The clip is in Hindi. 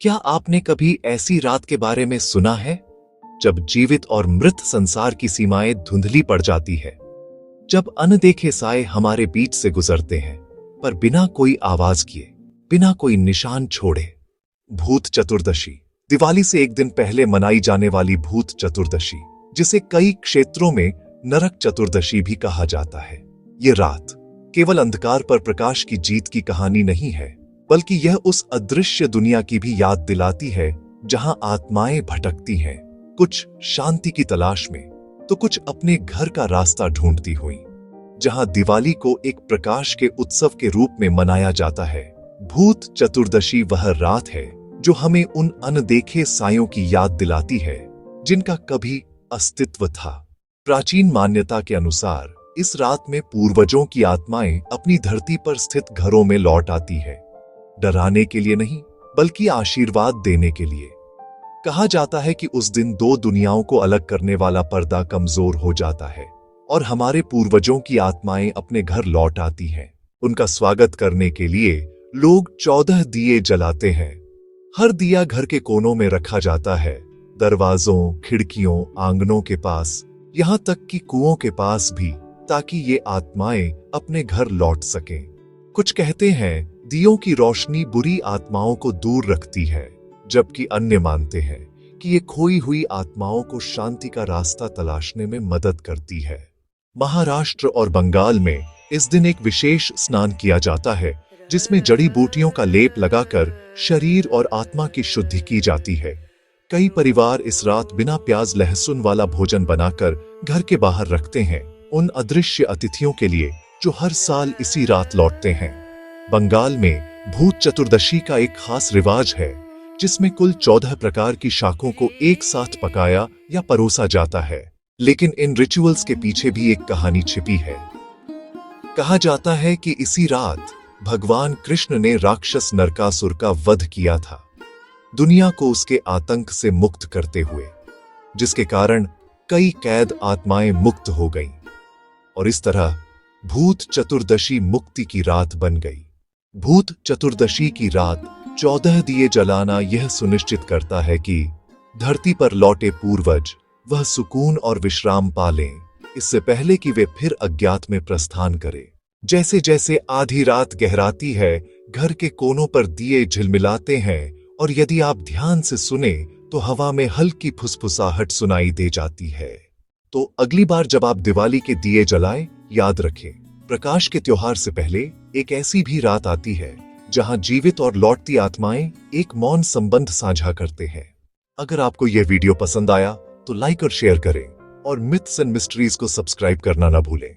क्या आपने कभी ऐसी रात के बारे में सुना है जब जीवित और मृत संसार की सीमाएं धुंधली पड़ जाती है, जब अनदेखे साए हमारे बीच से गुजरते हैं पर बिना कोई आवाज किए, बिना कोई निशान छोड़े? भूत चतुर्दशी, दिवाली से एक दिन पहले मनाई जाने वाली भूत चतुर्दशी, जिसे कई क्षेत्रों में नरक चतुर्दशी भी कहा जाता है। ये रात केवल अंधकार पर प्रकाश की जीत की कहानी नहीं है, बल्कि यह उस अदृश्य दुनिया की भी याद दिलाती है जहां आत्माएं भटकती हैं, कुछ शांति की तलाश में तो कुछ अपने घर का रास्ता ढूंढती हुई। जहां दिवाली को एक प्रकाश के उत्सव के रूप में मनाया जाता है, भूत चतुर्दशी वह रात है जो हमें उन अनदेखे सायों की याद दिलाती है जिनका कभी अस्तित्व था। प्राचीन मान्यता के अनुसार इस रात में पूर्वजों की आत्माएं अपनी धरती पर स्थित घरों में लौट आती है, डराने के लिए नहीं बल्कि आशीर्वाद देने के लिए। कहा जाता है कि उस दिन दो दुनियाओं को अलग करने वाला पर्दा कमजोर हो जाता है और हमारे पूर्वजों की आत्माएं अपने घर लौट आती हैं। उनका स्वागत करने के लिए लोग 14 दिए जलाते हैं। हर दिया घर के कोनों में रखा जाता है, दरवाजों, खिड़कियों, आंगनों के पास, यहां तक कि कुओं के पास भी, ताकि ये आत्माएं अपने घर लौट सकें। कुछ कहते हैं दियों की रोशनी बुरी आत्माओं को दूर रखती है, जबकि अन्य मानते हैं कि ये खोई हुई आत्माओं को शांति का रास्ता तलाशने में मदद करती है। महाराष्ट्र और बंगाल में इस दिन एक विशेष स्नान किया जाता है जिसमें जड़ी बूटियों का लेप लगाकर शरीर और आत्मा की शुद्धि की जाती है। कई परिवार इस रात बिना प्याज लहसुन वाला भोजन बनाकर घर के बाहर रखते हैं, उन अदृश्य अतिथियों के लिए जो हर साल इसी रात लौटते हैं। बंगाल में भूत चतुर्दशी का एक खास रिवाज है जिसमें कुल 14 प्रकार की शाकों को एक साथ पकाया या परोसा जाता है। लेकिन इन रिचुअल्स के पीछे भी एक कहानी छिपी है। कहा जाता है कि इसी रात भगवान कृष्ण ने राक्षस नरकासुर का वध किया था, दुनिया को उसके आतंक से मुक्त करते हुए, जिसके कारण कई कैद आत्माएं मुक्त हो गईं और इस तरह भूत चतुर्दशी मुक्ति की रात बन गई। भूत चतुर्दशी की रात 14 दिए जलाना यह सुनिश्चित करता है कि धरती पर लौटे पूर्वज वह सुकून और विश्राम पा लें, इससे पहले कि वे फिर अज्ञात में प्रस्थान करें। जैसे जैसे आधी रात गहराती है, घर के कोनों पर दिए झिलमिलाते हैं और यदि आप ध्यान से सुने तो हवा में हल्की फुसफुसाहट सुनाई दे जाती है। तो अगली बार जब आप दिवाली के दिए जलाएं, याद रखें, प्रकाश के त्योहार से पहले एक ऐसी भी रात आती है जहां जीवित और लौटती आत्माएं एक मौन संबंध साझा करते हैं। अगर आपको यह वीडियो पसंद आया तो लाइक और शेयर करें और मिथ्स एंड मिस्ट्रीज को सब्सक्राइब करना न भूलें।